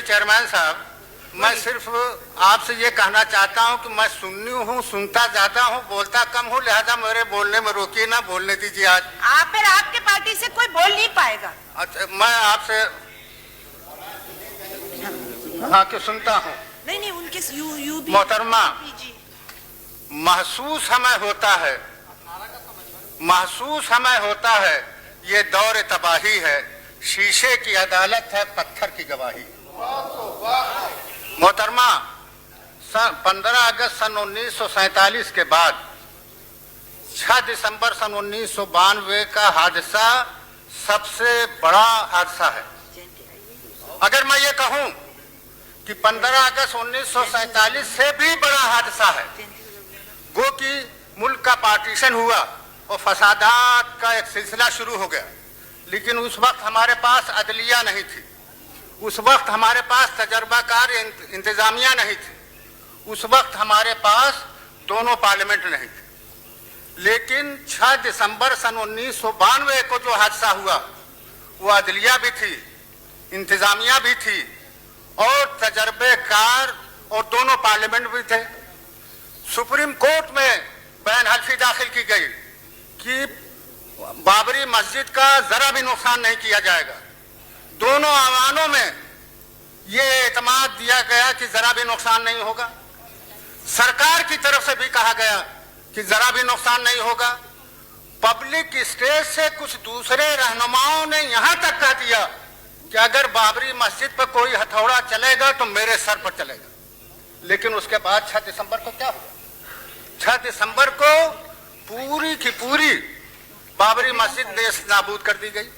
Chairman साहब, मैं सिर्फ आपसे ये कहना चाहता हूँ कि मैं सुन्नी हूँ, सुनता ज्यादा हूँ, बोलता कम हूँ, लिहाजा मेरे बोलने में रोकिए ना, बोलने दीजिए। आज आप फिर आपके पार्टी से कोई बोल नहीं पाएगा। अच्छा, मैं आपसे हाँ कि सुनता हूँ। नहीं, उनके यू भी मोहतरमा, महसूस हमें होता है ये दौर तबाही है, शीशे की अदालत है, पत्थर की गवाही। मोहतरमा, 15 अगस्त सन 1947 के बाद 6 दिसंबर सन 1992 का हादसा सबसे बड़ा हादसा है। अगर मैं ये कहूं कि 15 अगस्त 1947 से भी बड़ा हादसा है, गो कि मुल्क का पार्टीशन हुआ और फसादात का एक सिलसिला शुरू हो गया, लेकिन उस वक्त हमारे पास अदलिया नहीं थी, उस वक्त हमारे पास तजर्बाकार इंतजामिया नहीं थी, उस वक्त हमारे पास दोनों पार्लियामेंट नहीं थे। लेकिन 6 दिसंबर सन 1992 को जो हादसा हुआ, वो अदलिया भी थी, इंतजामिया भी थी और तजर्बेकार और दोनों पार्लियामेंट भी थे। सुप्रीम कोर्ट में बयान हल्फी दाखिल की गई कि बाबरी मस्जिद का जरा भी नुकसान नहीं किया जाएगा। दोनों आवानों में ये एतमाद दिया गया कि जरा भी नुकसान नहीं होगा। सरकार की तरफ से भी कहा गया कि जरा भी नुकसान नहीं होगा। पब्लिक स्टेज से कुछ दूसरे रहनुमाओं ने यहां तक कह दिया कि अगर बाबरी मस्जिद पर कोई हथौड़ा चलेगा तो मेरे सर पर चलेगा। लेकिन उसके बाद 6 दिसंबर को क्या हुआ? 6 दिसंबर को पूरी की पूरी बाबरी मस्जिद नेस्त नाबूद कर दी गई।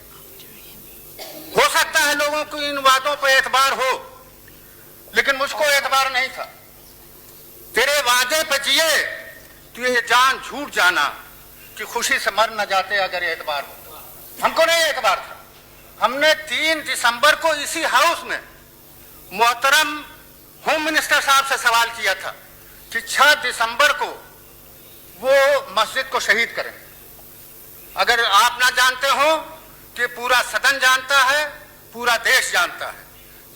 हो सकता है लोगों को इन बातों पर एतबार हो, लेकिन मुझको एतबार नहीं था। तेरे वादे पर जिए तो ये जान झूठ जाना कि खुशी से मर न जाते अगर एतबार हो। हमको नहीं एतबार था। हमने 3 दिसंबर को इसी हाउस में मोहतरम होम मिनिस्टर साहब से सवाल किया था कि 6 दिसंबर को वो मस्जिद को शहीद करें। अगर आप ना जानते हो कि पूरा सदन जानता है, पूरा देश जानता है,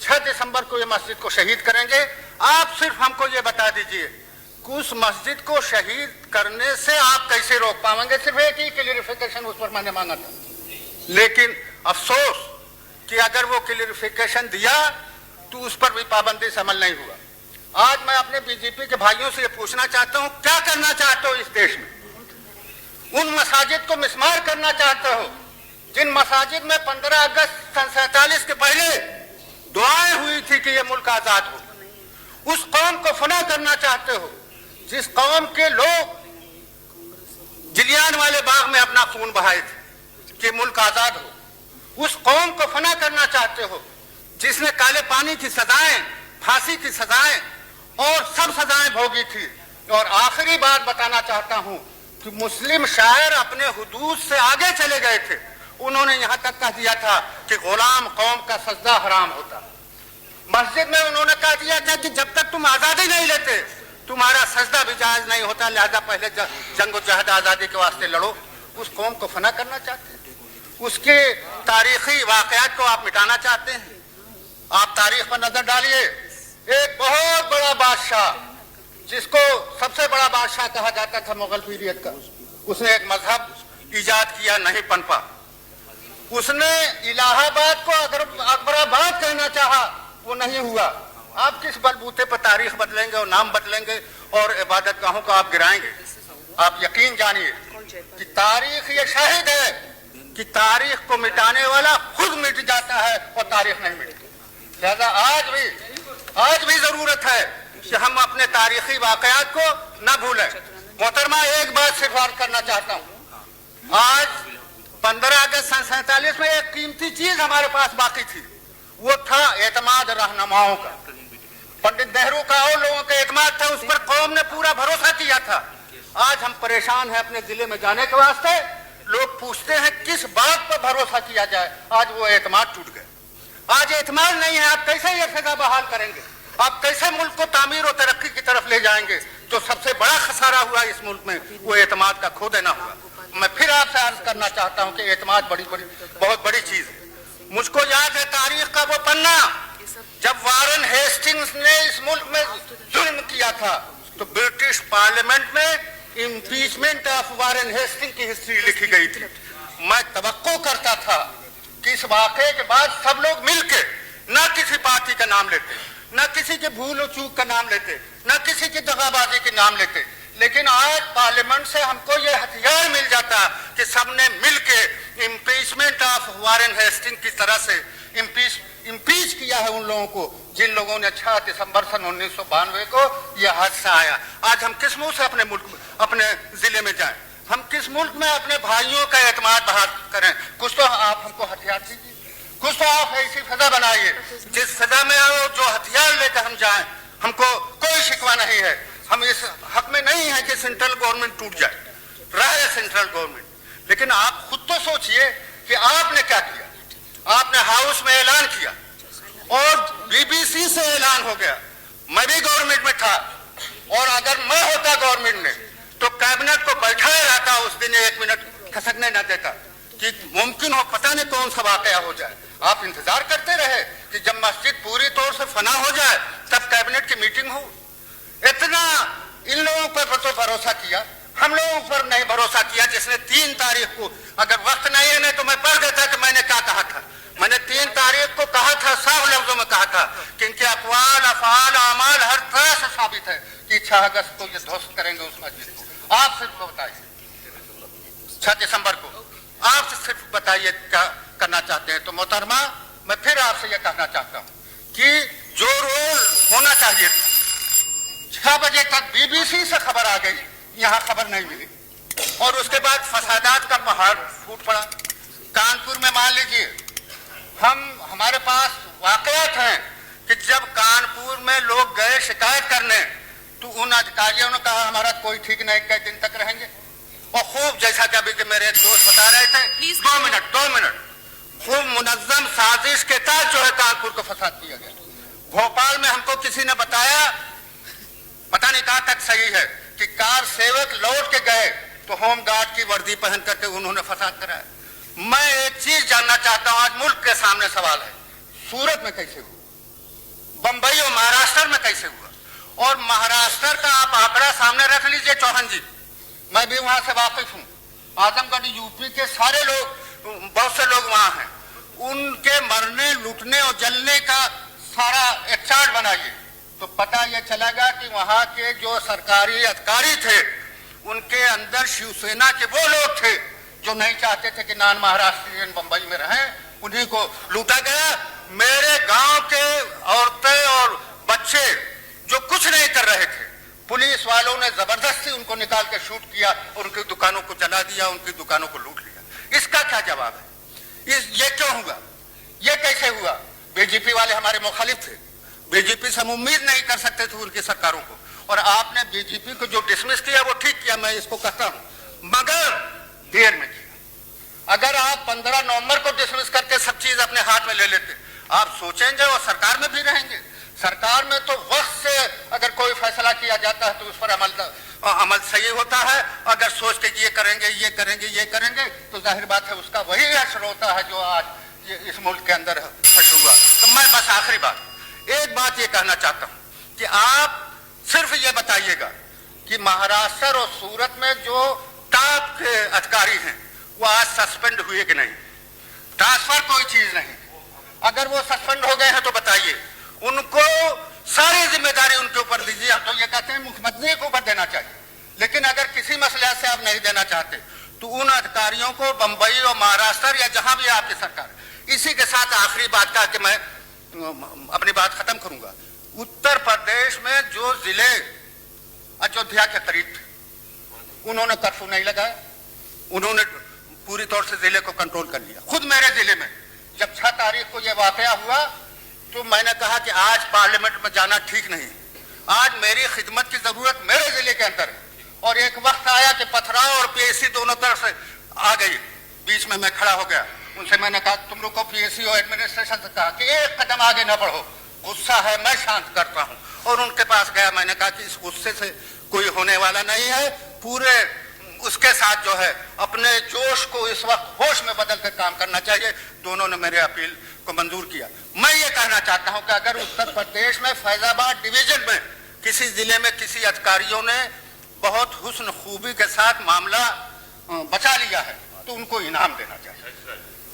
6 दिसंबर को ये मस्जिद को शहीद करेंगे। आप सिर्फ हमको ये बता दीजिए कि उस मस्जिद को शहीद करने से आप कैसे रोक पाएंगे। सिर्फ एक ही क्लियरिफिकेशन उस पर मैंने मांगा था, लेकिन अफसोस कि अगर वो क्लियरिफिकेशन दिया तो उस पर भी पाबंदी से अमल नहीं हुआ। आज मैं अपने बीजेपी के भाइयों से ये पूछना चाहता हूं, क्या करना चाहते हो इस देश में? उन मसाजिद को मिसमार करना चाहते हो जिन मसाजिद में 15 अगस्त सन 47 के पहले दुआएं हुई थी कि ये मुल्क आजाद हो। उस कौम को फना करना चाहते हो जिस कौम के लोग जिलियान वाले बाग में अपना खून बहाए थे कि मुल्क आजाद हो। उस कौम को फना करना चाहते हो जिसने काले पानी की सजाएं, फांसी की सजाएं और सब सजाएं भोगी थी। और आखिरी बात बताना चाहता हूं कि मुस्लिम शायर अपने हुदूद से आगे चले गए थे। उन्होंने यहां तक कह दिया था कि गुलाम कौम का सजदा हराम होता। मस्जिद में उन्होंने कह दिया था कि जब तक तुम आजादी नहीं लेते तुम्हारा सजदा भी जायज नहीं होता, लिहाजा पहले जंग जहद आजादी के वास्ते लड़ो। उस कौम को फना करना चाहते हैं, उसके तारीखी वाकयात को आप मिटाना चाहते हैं। आप तारीख पर नजर डालिए, एक बहुत बड़ा बादशाह जिसको सबसे बड़ा बादशाह कहा जाता था मुगल पीरियड का, उसने एक मजहब इजाद किया, नहीं पनपा। उसने इलाहाबाद को अकबराबाद कहना चाहा, वो नहीं हुआ। आप किस बलबूते पर तारीख बदलेंगे और नाम बदलेंगे और इबादत गाहों को आप गिराएंगे? आप यकीन जानिए कि तारीख ये शाहिद है कि तारीख को मिटाने वाला खुद मिट जाता है और तारीख नहीं मिटती। लिहाजा आज भी जरूरत है कि हम अपने तारीखी वाकयात को न भूलें। मोहतरमा, एक बात सिर्फ अर्ज करना चाहता हूं, आज 15 अगस्त सन 47 में एक कीमती चीज हमारे पास बाकी थी, वो था एतमाद रहनुमाओं का। पंडित नेहरू का और लोगों का एतमाद था, उस पर कौम ने पूरा भरोसा किया था। आज हम परेशान हैं अपने जिले में जाने के वास्ते। लोग पूछते हैं किस बात पर भरोसा किया जाए। आज वो एतमाद टूट गए। आज एतमाद नहीं है। आप कैसे ये फिजा बहाल करेंगे? आप कैसे मुल्क को तामीर और तरक्की की तरफ ले जाएंगे? जो सबसे बड़ा खसारा हुआ इस मुल्क में वो एतमाद का खो देना हुआ। मैं फिर आपसे अर्ज करना चाहता हूं कि एतमाद बहुत बड़ी चीज है। मुझको याद है तारीख का वो पन्ना जब वार ब्रिटिश ने इस मुल्क में जुल्म किया था, तो ब्रिटिश पार्लियामेंट में इम्पीचमेंट ऑफ वारेन हेस्टिंग की हिस्ट्री लिखी गई थी। मैं तवक्को करता था कि इस वाक़े के बाद सब लोग मिलके न किसी पार्टी का नाम लेते, न किसी के भूल और चूक का नाम लेते, न किसी की दगाबाजी के नाम लेते, लेकिन आज पार्लियामेंट से हमको ये हथियार मिल जाता कि सबने मिलके इम्पीचमेंट ऑफ वारेन हेस्टिंग की तरह से इम्पीच किया है उन लोगों को जिन लोगों ने 6 दिसंबर सन 1992 को यह हादसा आया। आज हम किस मुंह से अपने मुल्क अपने जिले में जाएं? हम किस मुल्क में अपने भाइयों का एतमाद बहाल करें? कुछ तो आप हमको हथियार दीजिए, कुछ तो आप ऐसी सजा बनाइए जिस सजा में आओ जो हथियार लेकर हम जाएं। हमको कोई शिकवा नहीं है, हम इस हक में नहीं है कि सेंट्रल गवर्नमेंट टूट जाए, रहे सेंट्रल गवर्नमेंट। लेकिन आप खुद तो सोचिए कि आपने क्या किया। आपने हाउस में ऐलान किया और बीबीसी से ऐलान हो गया, मैं भी गवर्नमेंट में था, और अगर मैं होता गवर्नमेंट में तो कैबिनेट को बैठाया रहता, उस दिन 1 मिनट खसकने न देता कि मुमकिन हो पता नहीं कौन सा वाकया हो जाए। आप इंतजार करते रहे कि जब मस्जिद पूरी तौर से फना हो जाए तब कैबिनेट की मीटिंग हो। इतना इन लोगों पर तो भरोसा किया, हम लोगों पर नहीं भरोसा किया। जिसने 3 तारीख को, अगर वक्त नहीं है नहीं तो मैं पढ़ देता कि मैंने क्या कहा था। मैंने 3 तारीख को कहा था, साफ लफ्जों में कहा था कि इनके अक़वाल, अफ़आल, अमाल हर तरह से साबित है कि 6 अगस्त को ये ध्वस्त करेंगे उस मस्जिद को। आप सिर्फ बताइए 6 दिसंबर को आप सिर्फ बताइए क्या करना चाहते हैं। तो मोहतरमा, मैं फिर आपसे यह कहना चाहता हूँ कि जो रोल होना चाहिए था, 6 बजे तक बीबीसी से खबर आ गई, यहाँ खबर नहीं मिली, और उसके बाद फसादात का पहाड़ फूट पड़ा। कानपुर में मान लीजिए हमारे पास वाकयात हैं कि जब कानपुर में लोग गए शिकायत करने तो उन अधिकारियों ने कहा हमारा कोई ठीक नहीं, कई दिन तक रहेंगे। और खूब, जैसा कि अभी के मेरे एक दोस्त बता रहे थे, 2 मिनट खूब मुनज्जम साजिश के तहत जो है कानपुर को फसाद किया गया। भोपाल में हमको किसी ने बताया, पता नहीं कहां तक सही है, कि कार सेवक लौट के गए तो होम गार्ड की वर्दी पहन करके उन्होंने फसाद कराया। मैं एक चीज जानना चाहता हूं, आज मुल्क के सामने सवाल है, सूरत में कैसे हुआ, बंबई और महाराष्ट्र में कैसे हुआ? और महाराष्ट्र का आप आंकड़ा सामने रख लीजिए चौहान जी, मैं भी वहां से वाकिफ हूं। आजमगढ़ यूपी के सारे लोग, बहुत से लोग वहां हैं, उनके मरने, लूटने और जलने का सारा एक चार्ट बनाइए तो पता यह चलेगा कि वहां के जो सरकारी अधिकारी थे उनके अंदर शिवसेना के वो लोग थे जो नहीं चाहते थे कि नॉन महाराष्ट्रियन बंबई में रहें, उन्हीं को लूटा गया। मेरे गांव के औरतें और बच्चे जो कुछ नहीं कर रहे थे, पुलिस वालों ने जबरदस्ती उनको निकाल के शूट किया, उनकी दुकानों को जला दिया, उनकी दुकानों को लूट लिया। इसका क्या जवाब है? ये क्यों हुआ? ये कैसे हुआ? बीजेपी वाले हमारे मुखालिफ थे, बीजेपी से हम उम्मीद नहीं कर सकते थे उनकी सरकारों को, और आपने बीजेपी को जो डिसमिस किया वो ठीक किया, मैं इसको कहता हूं, मगर देर में किया। अगर आप 15 नवंबर को डिसमिस करके सब चीज अपने हाथ में ले लेते, आप सोचेंगे और सरकार में भी रहेंगे। सरकार में तो वक्त से अगर कोई फैसला किया जाता है तो उस पर अमल सही होता है। अगर सोच के ये करेंगे ये करेंगे ये करेंगे तो जाहिर बात है उसका वही असर होता है जो आज इस मुल्क के अंदर हुआ। तो मैं बस आखिरी बात, एक बात ये कहना चाहता हूं कि आप सिर्फ ये बताइएगा कि महाराष्ट्र और सूरत में जो टॉप के अधिकारी हैं वो आज सस्पेंड हुए कि नहीं? ट्रांसफर कोई चीज नहीं, अगर वो सस्पेंड हो गए हैं तो बताइए, उनको सारी जिम्मेदारी उनके ऊपर दीजिए। हम तो ये कहते हैं मुख्यमंत्री के ऊपर देना चाहिए, लेकिन अगर किसी मसले से आप नहीं देना चाहते तो उन अधिकारियों को बंबई और महाराष्ट्र या जहां भी आपकी सरकार। इसी के साथ आखिरी बात कहा कि मैं अपनी बात खत्म करूंगा। उत्तर प्रदेश में जो जिले अयोध्या के करीब थे उन्होंने कर्फ्यू नहीं लगाया, उन्होंने पूरी तौर से जिले को कंट्रोल कर लिया। खुद मेरे जिले में जब 6 तारीख को यह वाकया हुआ तो मैंने कहा कि आज पार्लियामेंट में जाना ठीक नहीं, आज मेरी खिदमत की जरूरत मेरे जिले के अंदर है। और एक वक्त आया कि पथराव और पीएससी दोनों तरफ से आ गई, बीच में मैं खड़ा हो गया। उनसे मैंने कहा तुम लोग को पीएससी और एडमिनिस्ट्रेशन से कहा कि एक कदम आगे न बढ़ो, गुस्सा है मैं शांत करता हूं। और उनके पास गया, मैंने कहा कि इस गुस्से से कोई होने वाला नहीं है, पूरे उसके साथ जो है अपने जोश को इस वक्त होश में बदल कर काम करना चाहिए। दोनों ने मेरे अपील को मंजूर किया। मैं ये कहना चाहता हूं कि अगर उत्तर प्रदेश में फैजाबाद डिवीजन में किसी जिले में किसी अधिकारियों ने बहुत हुस्न खूबी के साथ मामला बचा लिया है तो उनको इनाम देना चाहिए,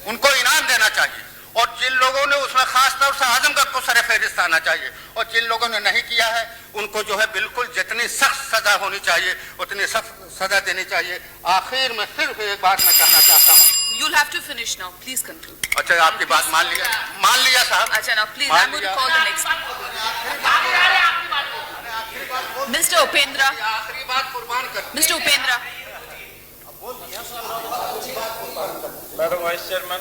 उनको इनाम देना चाहिए। और जिन लोगों ने उसमें खास तौर से आजमगढ़ को सर फहरिस्त आना चाहिए, और जिन लोगों ने नहीं किया है उनको जो है बिल्कुल जितनी सख्त सजा होनी चाहिए उतनी सख्त सजा देनी चाहिए। आखिर में सिर्फ एक बात मैं कहना चाहता हूँ। You'll have to finish now. Please conclude. अच्छा, आपकी बात मान लिया साहब। अच्छा, now please, I'm going to call the next. Mr. Upendra. आखिरी बात कुर्बान कर। Mr. Upendra. Madam Vice Chairman.